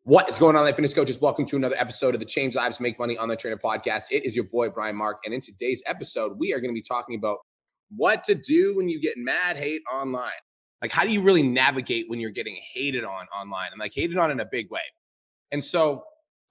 What is going on, Life Fitness Coaches? Welcome to another episode of the Change Lives, Make Money on the Trainer podcast. It is your boy, Brian Mark. And in today's episode, we are going to be talking about what to do when you get mad hate online. Like, how do you really navigate when you're getting hated on online and like hated on in a big way? And so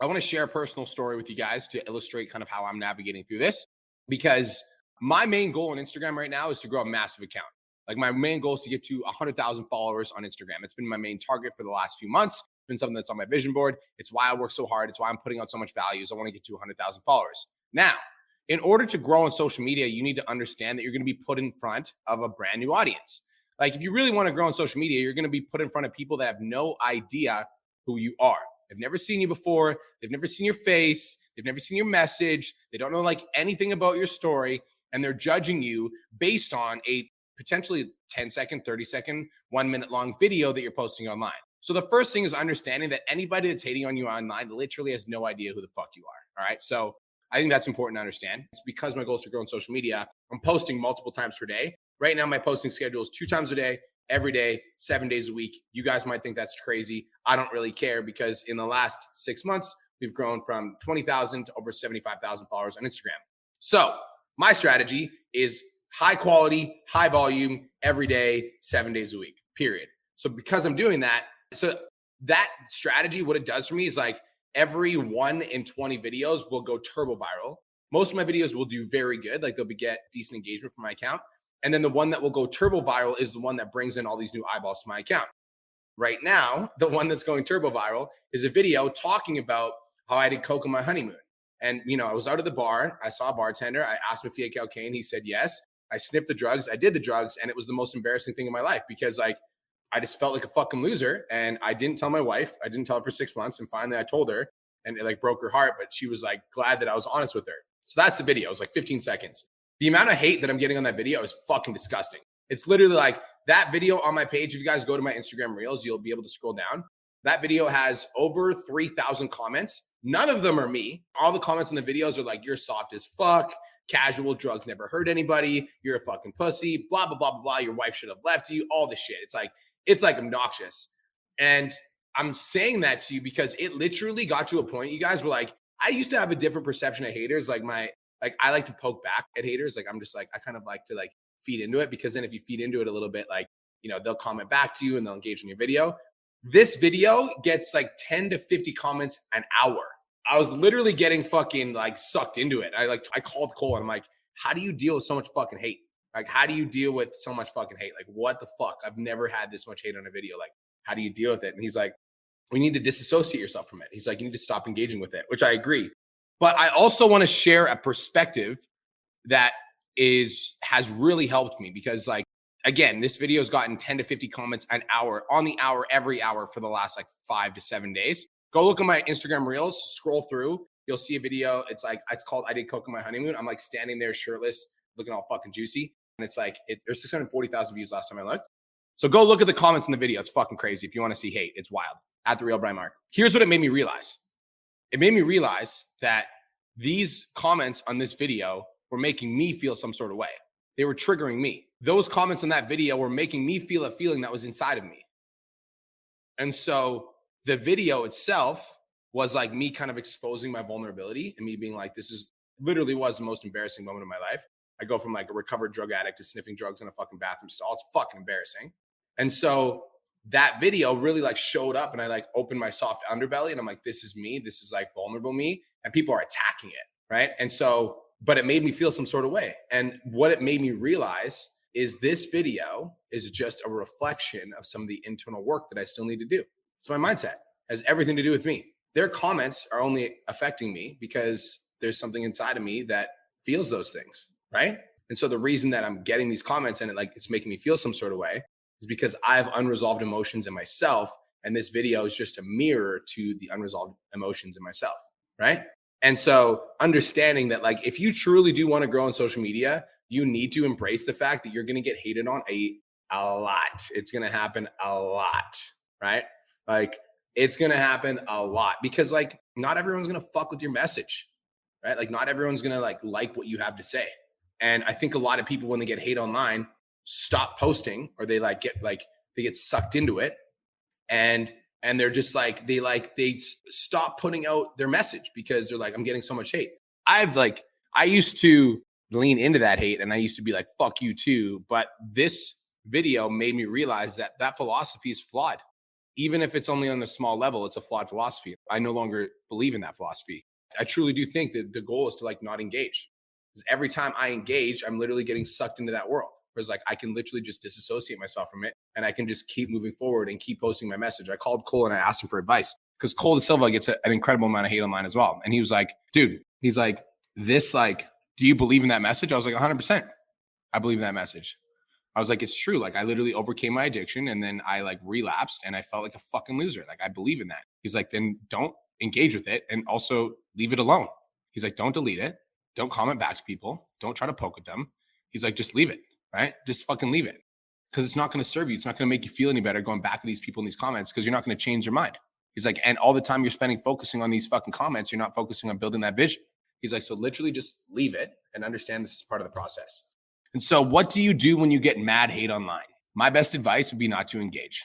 I want to share a personal story with you guys to illustrate kind of how I'm navigating through this, because my main goal on Instagram right now is to grow a massive account. Like, my main goal is to get to 100,000 followers on Instagram. It's been my main target for the last few months. It's been something that's on my vision board. It's why I work so hard. It's why I'm putting out so much value. I want to get to 100,000 followers. Now, in order to grow on social media, you need to understand that you're going to be put in front of a brand new audience. Like, if you really want to grow on social media, you're going to be put in front of people that have no idea who you are. They've never seen you before. They've never seen your face. They've never seen your message. They don't know like anything about your story. And they're judging you based on a potentially 10-second, 30-second, 1 minute long video that you're posting online. So the first thing is understanding that anybody that's hating on you online literally has no idea who the fuck you are. All right. So I think that's important to understand. It's because my goal is to grow on social media. I'm posting multiple times per day. Right now, my posting schedule is 2 times a day, every day, 7 days a week. You guys might think that's crazy. I don't really care, because in the last 6 months, we've grown from 20,000 to over 75,000 followers on Instagram. So my strategy is high quality, high volume, every day, 7 days a week, period. So because I'm doing that, so that strategy, what it does for me is like every 1 in 20 videos will go turbo viral. Most of my videos will do very good. Like, they'll get decent engagement from my account. And then the one that will go turbo viral is the one that brings in all these new eyeballs to my account. Right now, the one that's going turbo viral is a video talking about how I did coke on my honeymoon. And, I was out of the bar. I saw a bartender. I asked him if he had cocaine. He said yes. I sniffed the drugs. I did the drugs. And it was the most embarrassing thing in my life, because I just felt like a fucking loser. And I didn't tell my wife. I didn't tell her for 6 months. And finally I told her, and it broke her heart, but she was glad that I was honest with her. So that's the video. It was 15 seconds. The amount of hate that I'm getting on that video is fucking disgusting. It's literally that video on my page. If you guys go to my Instagram Reels, you'll be able to scroll down. That video has over 3,000 comments. None of them are me. All the comments in the videos are you're soft as fuck. Casual, drugs never hurt anybody. You're a fucking pussy. Blah, blah, blah, blah, blah. Your wife should have left you. All this shit. It's obnoxious. And I'm saying that to you because it literally got to a point, you guys were I used to have a different perception of haters. I like to poke back at haters. I'm just I kind of like to feed into it, because then if you feed into it a little bit, they'll comment back to you and they'll engage in your video. This video gets 10 to 50 comments an hour. I was literally getting fucking sucked into it. I called Cole and I'm like, how do you deal with so much fucking hate? How do you deal with so much fucking hate? What the fuck? I've never had this much hate on a video. How do you deal with it? And he's like, we need to disassociate yourself from it. He's like, you need to stop engaging with it, which I agree. But I also want to share a perspective that has really helped me, because again, this video has gotten 10 to 50 comments an hour, on the hour, every hour for the last 5 to 7 days. Go look at my Instagram Reels, scroll through. You'll see a video. It's called I Did Coke on My Honeymoon. I'm standing there shirtless, looking all fucking juicy. And it's there's 640,000 views last time I looked. So go look at the comments in the video. It's fucking crazy. If you want to see hate, it's wild. At The Real Brian Mark. Here's what it made me realize. It made me realize that these comments on this video were making me feel some sort of way. They were triggering me. Those comments on that video were making me feel a feeling that was inside of me. And so the video itself was me kind of exposing my vulnerability, and me being this is literally was the most embarrassing moment of my life. I go from a recovered drug addict to sniffing drugs in a fucking bathroom stall. It's fucking embarrassing. And so that video really showed up, and I opened my soft underbelly, and I'm this is me. This is vulnerable me, and people are attacking it. Right. And so, but it made me feel some sort of way. And what it made me realize is this video is just a reflection of some of the internal work that I still need to do. It's my mindset. It has everything to do with me. Their comments are only affecting me because there's something inside of me that feels those things. Right. And so the reason that I'm getting these comments and it's making me feel some sort of way is because I have unresolved emotions in myself. And this video is just a mirror to the unresolved emotions in myself. Right. And so understanding that if you truly do want to grow on social media, you need to embrace the fact that you're going to get hated on a lot. It's going to happen a lot. Right. It's going to happen a lot, because not everyone's going to fuck with your message. Right. Not everyone's going to like what you have to say. And I think a lot of people, when they get hate online, stop posting, or they get sucked into it. And And they're just like, they stop putting out their message because they're like, I'm getting so much hate. I used to lean into that hate and I used to be like, fuck you too. But this video made me realize that that philosophy is flawed. Even if it's only on a small level, it's a flawed philosophy. I no longer believe in that philosophy. I truly do think that the goal is to like not engage. Because every time I engage, I'm literally getting sucked into that world. Whereas like I can literally just disassociate myself from it and I can just keep moving forward and keep posting my message. I called Cole and I asked him for advice because Cole da Silva gets an incredible amount of hate online as well. And he was like, dude, he's like, this, like, do you believe in that message? I was like, 100%. I believe in that message. I was like, it's true. Like I literally overcame my addiction and then I like relapsed and I felt like a fucking loser. Like I believe in that. He's like, then don't engage with it and also leave it alone. He's like, don't delete it. Don't comment back to people. Don't try to poke at them. He's like, just leave it, right? Just fucking leave it. Because it's not going to serve you. It's not going to make you feel any better going back to these people in these comments because you're not going to change your mind. He's like, and all the time you're spending focusing on these fucking comments, you're not focusing on building that vision. He's like, so literally just leave it and understand this is part of the process. And so what do you do when you get mad hate online? My best advice would be not to engage,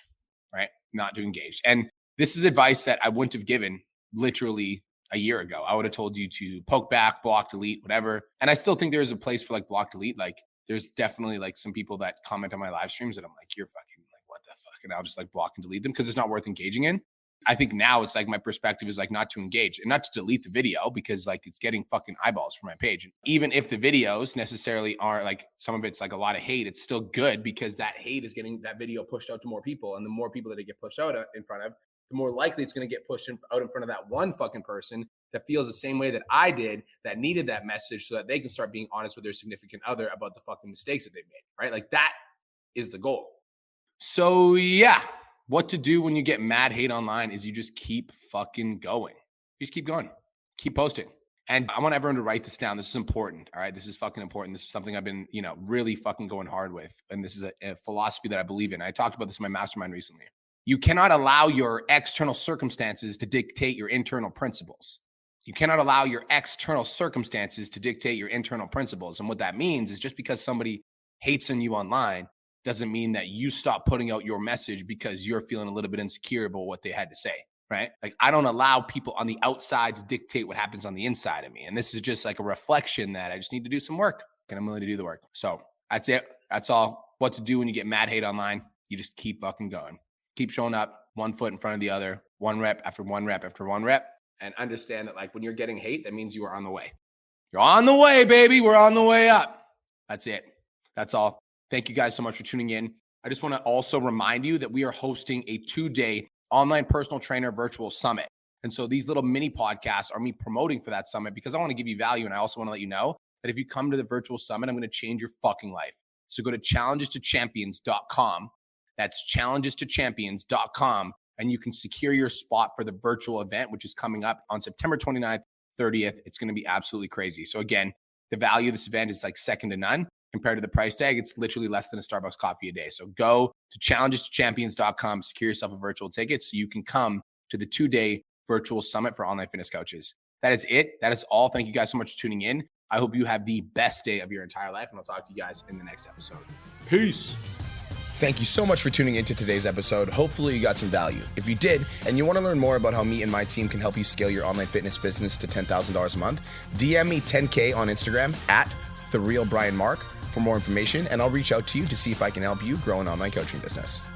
right? Not to engage. And this is advice that I wouldn't have given literally a year ago. I would have told you to poke back, block, delete, whatever. And I still think there's a place for like block, delete. Like there's definitely like some people that comment on my live streams that I'm like, you're fucking like, what the fuck? And I'll just like block and delete them because it's not worth engaging in. I think now it's like my perspective is like not to engage and not to delete the video because like it's getting fucking eyeballs for my page. And even if the videos necessarily aren't like some of it's like a lot of hate, it's still good because that hate is getting that video pushed out to more people. And the more people that it get pushed out in front of, the more likely it's going to get pushed out in front of that one fucking person that feels the same way that I did that needed that message so that they can start being honest with their significant other about the fucking mistakes that they've made, right? Like that is the goal. So yeah. What to do when you get mad hate online is you just keep fucking going. You just keep going. Keep posting. And I want everyone to write this down. This is important. All right. This is fucking important. This is something I've been, really fucking going hard with. And this is a philosophy that I believe in. I talked about this in my mastermind recently. You cannot allow your external circumstances to dictate your internal principles. You cannot allow your external circumstances to dictate your internal principles. And what that means is just because somebody hates on you online doesn't mean that you stop putting out your message because you're feeling a little bit insecure about what they had to say, right? Like I don't allow people on the outside to dictate what happens on the inside of me. And this is just like a reflection that I just need to do some work and I'm willing to do the work. So that's it. That's all. What to do when you get mad hate online. You just keep fucking going. Keep showing up 1 foot in front of the other, one rep after one rep after one rep. And understand that like when you're getting hate, that means you are on the way. You're on the way, baby. We're on the way up. That's it. That's all. Thank you guys so much for tuning in. I just want to also remind you that we are hosting a 2-day online personal trainer virtual summit. And so these little mini podcasts are me promoting for that summit because I want to give you value. And I also want to let you know that if you come to the virtual summit, I'm going to change your fucking life. So go to challenges2champions.com. That's challenges2champions.com. And you can secure your spot for the virtual event, which is coming up on September 29th, 30th. It's going to be absolutely crazy. So again, the value of this event is like second to none. Compared to the price tag, it's literally less than a Starbucks coffee a day. So go to challenges2champions.com, secure yourself a virtual ticket so you can come to the 2-day virtual summit for online fitness coaches. That is it. That is all. Thank you guys so much for tuning in. I hope you have the best day of your entire life, and I'll talk to you guys in the next episode. Peace. Thank you so much for tuning into today's episode. Hopefully you got some value. If you did, and you want to learn more about how me and my team can help you scale your online fitness business to $10,000 a month, DM me 10K on Instagram at TheRealBrianMark for more information, and I'll reach out to you to see if I can help you grow an online coaching business.